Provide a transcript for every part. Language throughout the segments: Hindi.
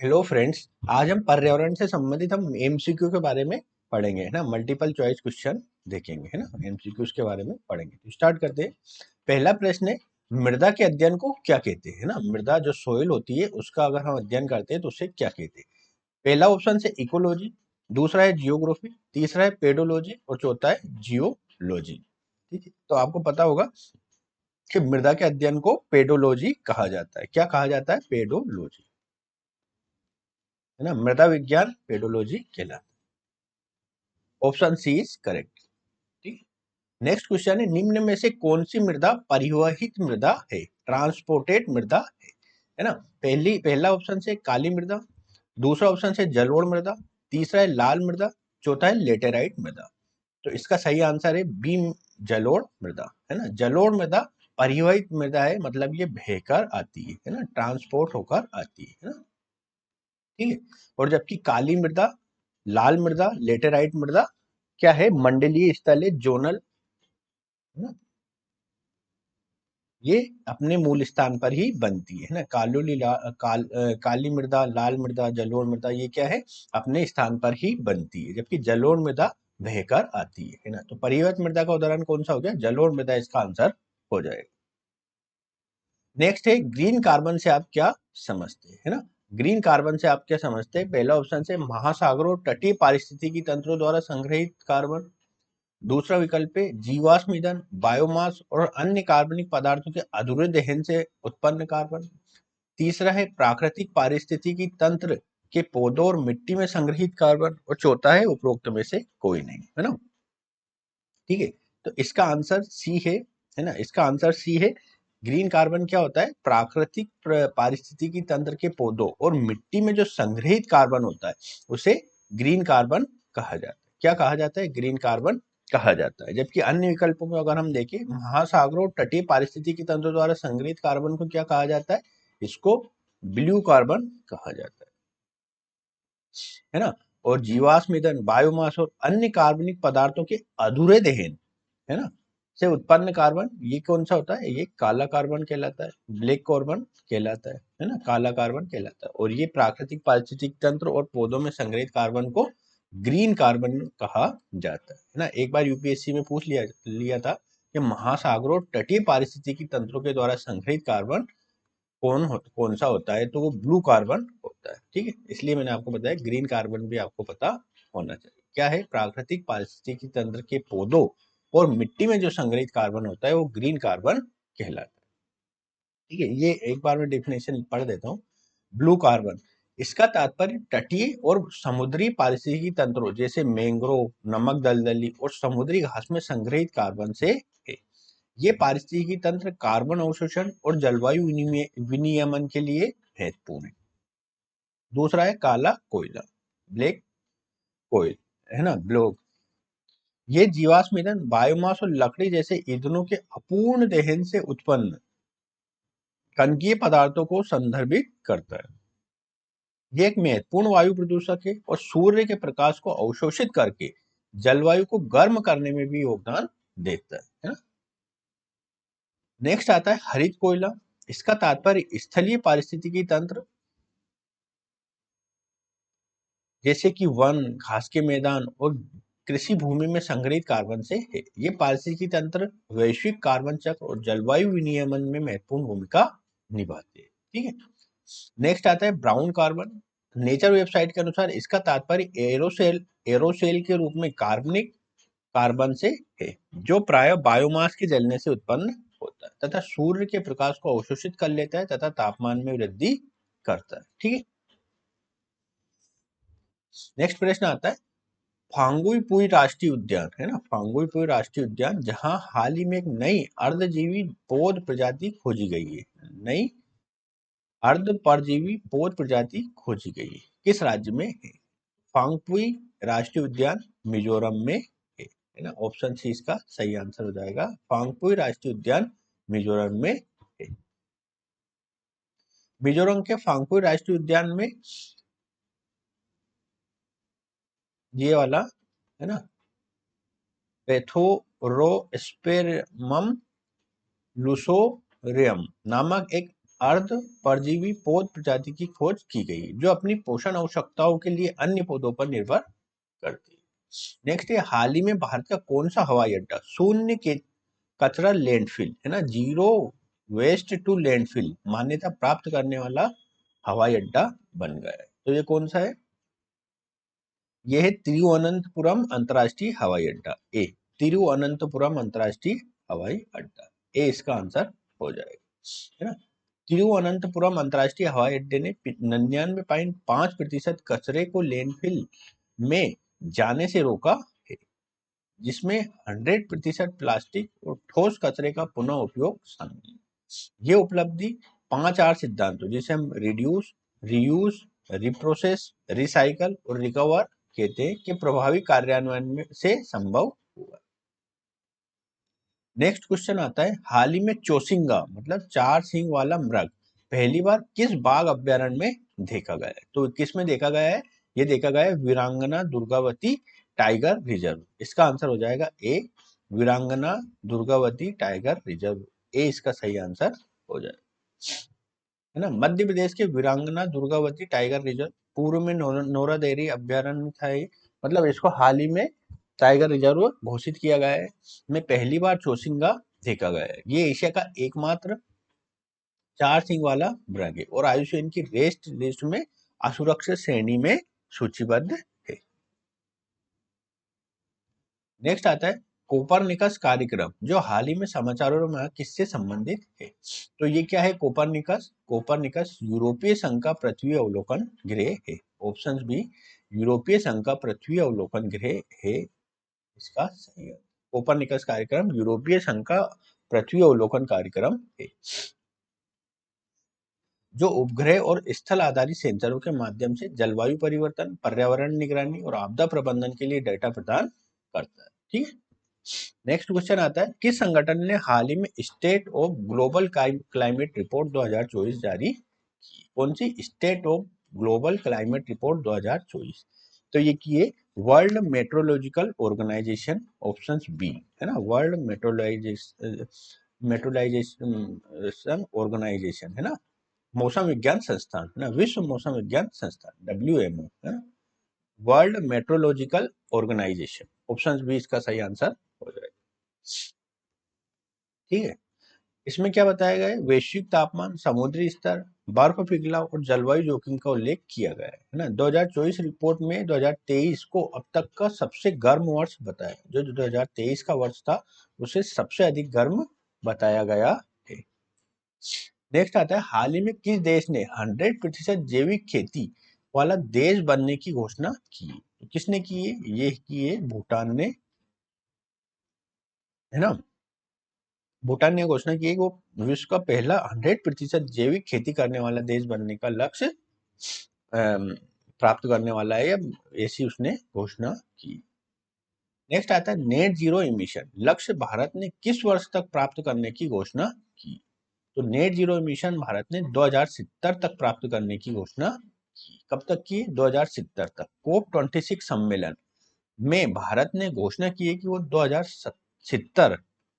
हेलो फ्रेंड्स, आज हम पर्यावरण से संबंधित हम एमसीक्यू के बारे में पढ़ेंगे, है ना। मल्टीपल चॉइस क्वेश्चन देखेंगे, है ना। एमसीक्यूज के बारे में पढ़ेंगे तो स्टार्ट करते हैं। पहला प्रश्न है, मृदा के अध्ययन को क्या कहते हैं, है ना। मृदा जो सोइल होती है उसका अगर हम अध्ययन करते हैं तो उसे क्या कहते हैं। पहला ऑप्शन है इकोलॉजी, दूसरा है जियोग्राफी, तीसरा है पेडोलॉजी और चौथा है जियोलॉजी। ठीक है, तो आपको पता होगा कि मृदा के अध्ययन को पेडोलॉजी कहा जाता है। क्या कहा जाता है? पेडोलॉजी, है ना। मृदा विज्ञान पेडोलॉजी कहलाता है। Option C is correct. ठीक। नेक्स्ट क्वेश्चन है, निम्न में से कौन सी मृदा परिवहित मृदा है, ट्रांसपोर्टेड मृदा है ना। पहला ऑप्शन से काली मृदा, दूसरा ऑप्शन से जलोढ़ मृदा, तीसरा है लाल मृदा, चौथा है लेटेराइट मृदा। तो इसका सही आंसर है बी, जलोढ़ मृदा, है ना। जलोढ़ मृदा परिवहित मृदा है, मतलब ये बहकर आती है ना, ट्रांसपोर्ट होकर आती है ना। ठीक है। और जबकि काली मृदा, लाल मृदा, लेटेराइट मृदा क्या है? मंडलीय स्थल है, जोनल, है ना। ये अपने मूल स्थान पर ही बनती है ना। काली मृदा, लाल मृदा, जलोढ़ मृदा ये क्या है? अपने स्थान पर ही बनती है, जबकि जलोढ़ मृदा बहकर आती है ना। तो परिवर्त मृदा का उदाहरण कौन सा हो गया? जलोढ़ मृदा इसका आंसर हो जाएगा। नेक्स्ट है, ग्रीन कार्बन से आप क्या समझते हैं, है ना। ग्रीन कार्बन से आप क्या समझते हैं? पहला ऑप्शन से महासागरों और तटीय पारिस्थितिकी तंत्रों द्वारा संग्रहित कार्बन, दूसरा विकल्प है जीवाश्म ईंधन, बायोमास और अन्य कार्बनिक पदार्थों के अधूरे दहन से उत्पन्न कार्बन, तीसरा है प्राकृतिक पारिस्थितिकी तंत्र के पौधों और मिट्टी में संग्रहित कार्बन, और चौथा है उपरोक्त में से कोई नहीं, है ना। ठीक है, तो इसका आंसर सी है ना। इसका आंसर सी है। ग्रीन कार्बन क्या होता है? प्राकृतिक पारिस्थितिकी तंत्र के पौधों और मिट्टी में जो संग्रहित कार्बन होता है उसे ग्रीन कार्बन कहा जाता है। क्या कहा जाता है? ग्रीन कार्बन कहा जाता है। जबकि अन्य विकल्पों में अगर हम देखें, महासागरों और तटीय पारिस्थितिकी तंत्र द्वारा संग्रहित कार्बन को क्या कहा जाता है? इसको ब्लू कार्बन कहा जाता है ना। और जीवाश्म ईंधन, बायोमास और अन्य कार्बनिक पदार्थों के अधूरे दहन, है ना, से उत्पन्न कार्बन ये कौन सा होता है? ये काला कार्बन कहलाता है, ब्लैक कार्बन कहलाता है ना, काला कार्बन कहलाता है। और ये प्राकृतिक पारिस्थितिक तंत्र और पौधों में संग्रहित कार्बन को ग्रीन कार्बन कहा जाता है ना। एक बार यूपीएससी में पूछ लिया था कि महासागरों और तटीय पारिस्थितिकी तंत्रों के द्वारा संग्रहित कार्बन कौन सा होता है, तो वो ब्लू कार्बन होता है। ठीक है, इसलिए मैंने आपको बताया ग्रीन कार्बन भी आपको पता होना चाहिए। क्या है? प्राकृतिक पारिस्थितिकी तंत्र के पौधों और मिट्टी में जो संग्रहित कार्बन होता है वो ग्रीन कार्बन कहलाता है। ठीक है, ये एक बार मैं डेफिनेशन पढ़ देता हूँ। ब्लू कार्बन, इसका तात्पर्य तटीय और समुद्री पारिस्थितिकी तंत्रों जैसे मैंग्रोव, नमक दलदली और समुद्री घास में संग्रहित कार्बन से है। ये पारिस्थितिकी तंत्र कार्बन अवशोषण और जलवायु विनियमन के लिए महत्वपूर्ण है। दूसरा है काला कोयला, ब्लैक कोयल, है ना, ब्लॉक। ये जीवाश्म ईंधन, बायोमास और लकड़ी जैसे ईंधनों के अपूर्ण दहन से उत्पन्न कणकीय पदार्थों को संदर्भित करता है। ये एक महत्वपूर्ण वायु प्रदूषक है और सूर्य के प्रकाश को अवशोषित करके जलवायु को गर्म करने में भी योगदान देता है ना। नेक्स्ट आता है हरित कोयला। इसका तात्पर्य स्थलीय पारिस्थितिकी तंत्र जैसे कि वन, घास के मैदान और कृषि भूमि में संग्रहित कार्बन से है। ये पारिस्थितिकी तंत्र वैश्विक कार्बन चक्र और जलवायु विनियमन में महत्वपूर्ण भूमिका निभाते हैं। ठीक है। नेक्स्ट आता है ब्राउन कार्बन। नेचर वेबसाइट के अनुसार इसका तात्पर्य एरोसेल के रूप में कार्बनिक कार्बन से है, जो प्राय बायोमास के जलने से उत्पन्न होता है तथा सूर्य के प्रकाश को अवशोषित कर लेता है तथा तापमान में वृद्धि करता है। ठीक है। नेक्स्ट प्रश्न आता है, फांगुईपुई राष्ट्रीय उद्यान, है ना, फांगुईपुई राष्ट्रीय उद्यान जहां हाल ही में एक नई अर्धजीवी पौध प्रजाति खोजी गई है। नई अर्ध परजीवी पौध प्रजाति खोजी गई है, किस राज्य में है? फांगपुई राष्ट्रीय उद्यान मिजोरम में है ना। ऑप्शन सी इसका सही आंसर हो जाएगा। फांगपुई राष्ट्रीय उद्यान मिजोरम में है। मिजोरम के फांगपुई राष्ट्रीय उद्यान में ये वाला, है ना, पैथोरोस्पेरमम लुसोरियम नामक एक अर्ध परजीवी पौध प्रजाति की खोज की गई जो अपनी पोषण आवश्यकताओं के लिए अन्य पौधों पर निर्भर करती है। नेक्स्ट है हाल ही में भारत का कौन सा हवाई अड्डा शून्य के कचरा लैंडफिल है ना, जीरो वेस्ट टू लैंडफिल मान्यता प्राप्त करने वाला हवाई अड्डा बन गया है। तो ये कौन सा है? ये है तिरुवनंतपुरम अंतर्राष्ट्रीय हवाई अड्डा। ए, तिरुवनंतपुरम अंतर्राष्ट्रीय हवाई अड्डा, ए इसका आंसर हो जाएगा, है ना। तिरुवनंतपुरम अंतर्राष्ट्रीय हवाई अड्डे ने 99.5% कचरे को लैंडफिल में जाने से रोका है, जिसमें 100% प्लास्टिक और ठोस कचरे का पुनः उपयोग शामिल है। ये उपलब्धि 5 R सिद्धांतों जिसे हम रिड्यूस, रीयूज, रिप्रोसेस, रिसाइकल और रिकवर कहते हैं कि प्रभावी कार्यान्वयन से संभव हुआ। नेक्स्ट क्वेश्चन आता है हाल ही में चौसिंगा मतलब 4 सींग वाला मृग पहली बार किस बाघ अभ्यारण्य में देखा गया है? तो किस में देखा गया है? ये देखा गया है वीरांगना दुर्गावती टाइगर रिजर्व। इसका आंसर हो जाएगा ए, वीरांगना दुर्गावती टाइगर रिजर्व, ए इसका सही आंसर हो जाएगा, है ना। मध्य प्रदेश के वीरांगना दुर्गावती टाइगर रिजर्व पूर्व में नोरा देहरी अभ्यारण्य था ये, मतलब इसको हाल ही में टाइगर रिजर्व घोषित किया गया है। में पहली बार चौसिंगा देखा गया है। ये एशिया का एकमात्र 4 सींग वाला मृग है और आयुष्मान की रेस्ट लिस्ट में असुरक्षित श्रेणी में सूचीबद्ध है। नेक्स्ट आता है कोपरनिकस कार्यक्रम जो हाल ही में समाचारों में किससे संबंधित है? तो ये क्या है कोपरनिकस? कोपरनिकस यूरोपीय संघ का पृथ्वी अवलोकन गृह है। ऑप्शन बी, यूरोपीय संघ का पृथ्वी अवलोकन गृह है इसका सही है। कोपरनिकस कार्यक्रम यूरोपीय संघ का पृथ्वी अवलोकन कार्यक्रम है जो उपग्रह और स्थल आधारित सेंसरों के माध्यम से जलवायु परिवर्तन, पर्यावरण निगरानी और आपदा प्रबंधन के लिए डेटा प्रदान करता है। ठीक है। नेक्स्ट क्वेश्चन आता है किस संगठन ने हाल ही में state of global climate report 2024 जारी की? कौन सी? State of global climate report 2024। तो ये की है world meteorological organisation, option B, है ना, वर्ल्ड मेट्रोलॉजिजेशन ऑर्गेनाइजेशन, है ना, मौसम विज्ञान संस्थान, है ना, विश्व मौसम विज्ञान संस्थान WMO, है ना, World meteorological organisation, option B इसका सही आंसर हो जाएगा। ठीक है। इसमें क्या बताया गया है? वैश्विक तापमान, समुद्री स्तर, बर्फ पिघला और जलवायु जोखिम का उल्लेख किया गया है ना। 2024 रिपोर्ट में 2023 को अब तक का सबसे गर्म वर्ष बताया, जो 2023 का वर्ष था उसे सबसे अधिक गर्म बताया गया है। नेक्स्ट आता है हाल ही में किस देश ने 100% जैविक खेती वाला देश बनने की घोषणा की? तो किसने की है? ये की है भूटान ने, है ना। भूटान ने घोषणा की है कि वो विश्व का पहला 100% जैविक खेती करने वाला देश बनने का लक्ष्य प्राप्त करने वाला है, ऐसी उसने घोषणा की। नेक्स्ट आता है नेट जीरो इमिशन लक्ष्य भारत ने किस वर्ष तक प्राप्त करने की घोषणा की? तो नेट जीरो इमिशन भारत ने 2070 तक प्राप्त करने की घोषणा की। कब तक की? 2070 तक। COP26 सम्मेलन में भारत ने घोषणा की है कि वो 2070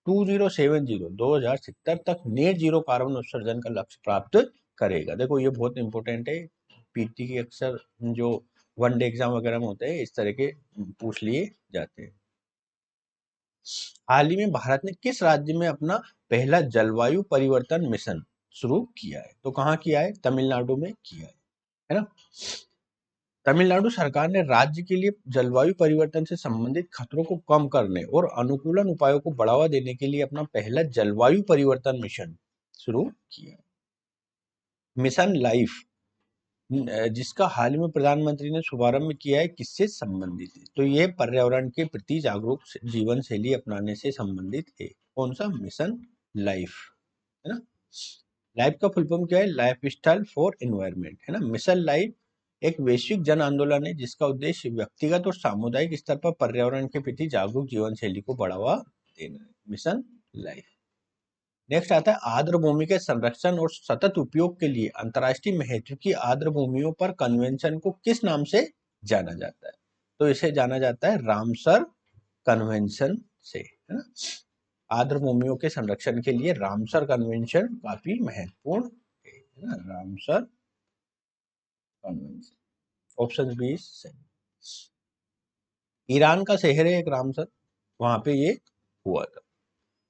2070 तक नेट जीरो कार्बन उत्सर्जन का लक्ष्य प्राप्त करेगा। देखो ये बहुत इंपॉर्टेंट है, पीटी के अक्सर जो वन डे एग्जाम वगैरह में होते हैं इस तरह के पूछ लिए जाते हैं। हाल ही में भारत ने किस राज्य में अपना पहला जलवायु परिवर्तन मिशन शुरू किया है? तो कहाँ किया है? तमिलनाडु में किया है ना। तमिलनाडु सरकार ने राज्य के लिए जलवायु परिवर्तन से संबंधित खतरों को कम करने और अनुकूलन उपायों को बढ़ावा देने के लिए अपना पहला जलवायु परिवर्तन मिशन शुरू किया, मिशन लाइफ, जिसका हाल ही में प्रधानमंत्री ने शुभारंभ किया है, किससे संबंधित है? तो यह पर्यावरण के प्रति जागरूक जीवन शैली अपनाने से संबंधित है। कौन सा? मिशन लाइफ, है ना। लाइफ का फुल फॉर्म क्या है? लाइफ स्टाइल फॉर एनवायरमेंट, है ना। मिशन लाइफ एक वैश्विक जन आंदोलन है जिसका उद्देश्य व्यक्तिगत और सामुदायिक स्तर पर पर्यावरण के प्रति जागरूक जीवन शैली को बढ़ावा देना है। Mission life. नेक्स्ट आता है आर्द्र भूमि के संरक्षण और सतत उपयोग के लिए अंतर्राष्ट्रीय महत्व की आर्द्र भूमियों पर कन्वेंशन को किस नाम से जाना जाता है? तो इसे जाना जाता है रामसर कन्वेंशन से, है ना। आर्द्र भूमियों के संरक्षण के लिए रामसर कन्वेंशन काफी महत्वपूर्ण है। है ना, रामसर कन्वेंशन। ऑप्शन बी सही। ईरान का शहर है एक रामसर, वहां पे ये हुआ था।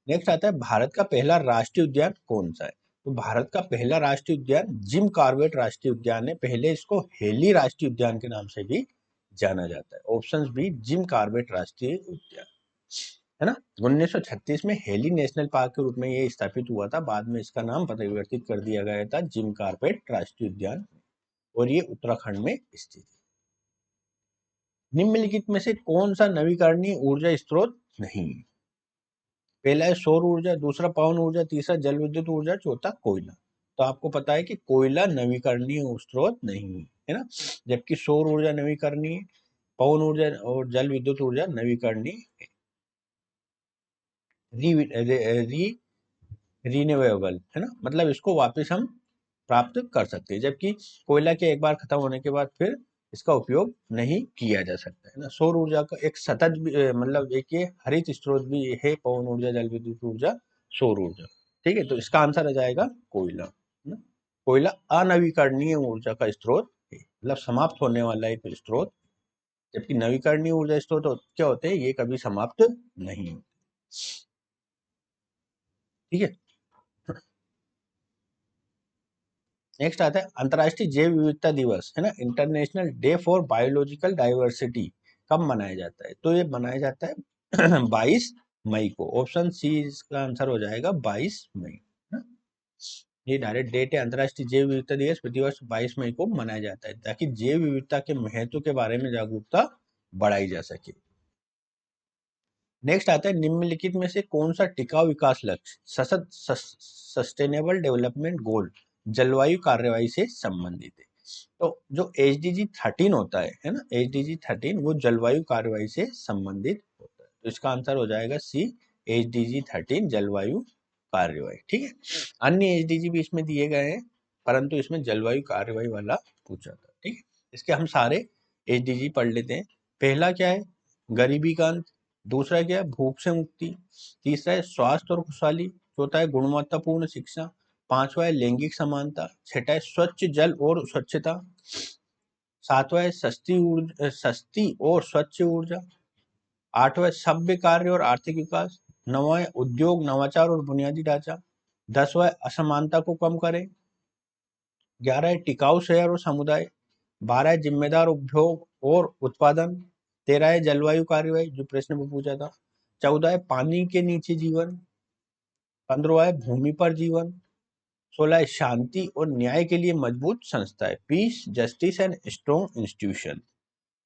नेक्स्ट आता है भारत का पहला राष्ट्रीय उद्यान कौन सा है। तो भारत का पहला राष्ट्रीय उद्यान जिम कॉर्बेट राष्ट्रीय उद्यान है, पहले इसको हेली राष्ट्रीय उद्यान के नाम से भी जाना जाता है। ऑप्शन बी जिम कॉर्बेट राष्ट्रीय उद्यान, है ना। 1936 में हेली नेशनल पार्क के रूप में ये स्थापित हुआ था, बाद में इसका नाम परिवर्तित कर दिया गया था जिम कॉर्बेट राष्ट्रीय उद्यान, और ये उत्तराखंड में स्थित है। निम्नलिखित में से कौन सा नवीकरणीय ऊर्जा स्रोत नहीं है। पहला है सौर ऊर्जा, दूसरा पवन ऊर्जा, तीसरा जल विद्युत ऊर्जा, चौथा कोयला। तो आपको पता है कि कोयला नवीकरणीय स्रोत नहीं है ना, जबकि सौर ऊर्जा नवीकरणीय, पवन ऊर्जा और जल विद्युत ऊर्जा नवीकरणीय रिन्यूएबल है ना, मतलब इसको वापस हम प्राप्त कर सकते हैं, जबकि कोयला के एक बार खत्म होने के बाद फिर इसका उपयोग नहीं किया जा सकता है ना। सौर ऊर्जा का एक सतत मतलब एक ये हरित स्रोत भी है, पवन ऊर्जा, जल विद्युत ऊर्जा, सौर ऊर्जा। ठीक है, तो इसका आंसर आ जाएगा कोयला, है ना। कोयला अनवीकरणीय ऊर्जा का स्रोत है, मतलब समाप्त होने वाला एक स्रोत, जबकि नवीकरणीय ऊर्जा स्रोत क्या होते हैं, ये कभी समाप्त नहीं होते। ठीक है, नेक्स्ट आता है अंतर्राष्ट्रीय जैव विविधता दिवस, है ना, international day for biological diversity, कब मनाया जाता है। तो ये मनाया जाता है 22 मई को। ऑप्शन सी इसका आंसर हो जाएगा 22 मई, है ना? ये डायरेक्ट डेट है, अंतर्राष्ट्रीय जैव विविधता दिवस प्रतिवर्ष 22 मई को मनाया जाता है, ताकि जैव विविधता के महत्व के बारे में जागरूकता बढ़ाई जा सके। नेक्स्ट आता है निम्नलिखित में से कौन सा टिकाऊ विकास लक्ष्य सस्टेनेबल डेवलपमेंट गोल जलवायु कार्यवाही से संबंधित है। तो जो एचडीजी 13 होता है ना, एचडीजी 13 वो जलवायु कार्यवाही से संबंधित होता है, तो इसका आंसर हो जाएगा सी, एचडीजी 13 जलवायु कार्यवाही। ठीक है, अन्य एचडीजी भी इसमें दिए गए हैं, परंतु इसमें जलवायु कार्यवाही वाला पूछा था। ठीक है, इसके हम सारे एचडीजी पढ़ लेते हैं। पहला क्या है, गरीबी का अंत, दूसरा क्या है, भूख से मुक्ति, तीसरा है स्वास्थ्य और खुशहाली, चौथा है गुणवत्तापूर्ण शिक्षा, पांचवा है लैंगिक समानता, छठा है स्वच्छ जल और स्वच्छता, सातवां है सस्ती और स्वच्छ ऊर्जा, आठवां है सभ्य कार्य और आर्थिक विकास, नौवां है उद्योग नवाचार और बुनियादी ढांचा, 10वां है असमानता को कम करें, 11 है टिकाऊ शहर और समुदाय, 12 है जिम्मेदार उपभोग और उत्पादन, 13 है जलवायु कार्यवाही जो प्रश्न में पूछा था, 14 है पानी के नीचे जीवन, 15वां है भूमि पर जीवन, 16 है शांति और न्याय के लिए मजबूत संस्थाएं, piece justice and strong institution,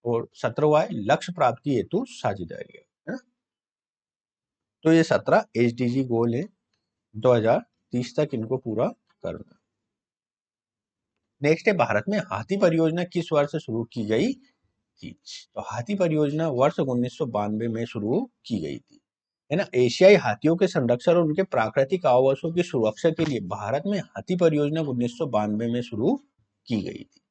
और 17वां है लक्ष्य प्राप्ति हेतु साझेदारी, है ना। तो ये 17 एचडीजी गोल है, 2030 तक इनको पूरा करना। नेक्स्ट है भारत में हाथी परियोजना किस वर्ष शुरू की गई थी। तो हाथी परियोजना वर्ष 1992 में शुरू की गई थी, है ना। एशियाई हाथियों के संरक्षण और उनके प्राकृतिक आवासों की सुरक्षा के लिए भारत में हाथी परियोजना 1992 में शुरू की गई थी।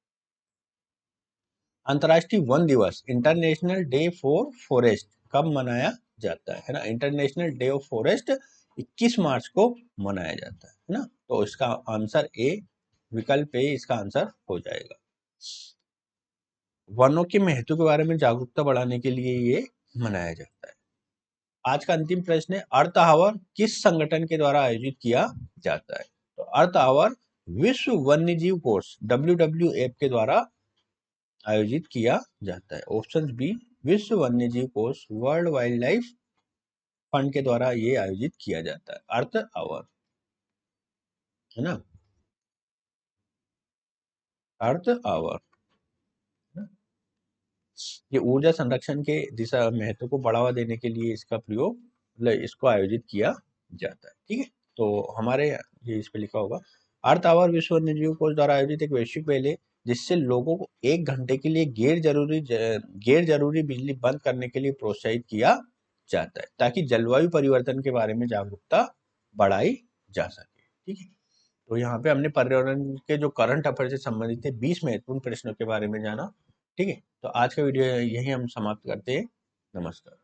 अंतर्राष्ट्रीय वन दिवस इंटरनेशनल डे फॉर फॉरेस्ट कब मनाया जाता है ना। इंटरनेशनल डे ऑफ फॉरेस्ट 21 मार्च को मनाया जाता है ना। तो इसका आंसर ए, विकल्प ए इसका आंसर हो जाएगा। वनों के महत्व के बारे में जागरूकता बढ़ाने के लिए ये मनाया जाता है। आज का अंतिम प्रश्न है, अर्थ आवर किस संगठन के द्वारा आयोजित किया जाता है। तो अर्थ आवर विश्व वन्यजीव कोर्स WWF के द्वारा आयोजित किया जाता है। ऑप्शन बी, विश्व वन्यजीव course world wild life fund के द्वारा ये आयोजित किया जाता है, अर्थ आवर, है ना, अर्थ आवर। ये ऊर्जा संरक्षण के दिशा महत्व को बढ़ावा देने के लिए इसका प्रयोग, मतलब इसको आयोजित किया जाता है। ठीक है, तो हमारे ये इस पे लिखा होगा, अर्थ आवर विश्व वन्यजीव कोष द्वारा आयोजित एक वैश्विक पहल है जिससे लोगों को 1 घंटे के लिए गैर जरूरी बिजली बंद करने के लिए प्रोत्साहित किया जाता है, ताकि जलवायु परिवर्तन के बारे में जागरूकता बढ़ाई जा सके। ठीक है, तो यहाँ पे हमने पर्यावरण के जो करंट अफेयर से संबंधित है 20 महत्वपूर्ण प्रश्नों के बारे में जाना। ठीक है, तो आज का वीडियो यही हम समाप्त करते हैं। नमस्कार।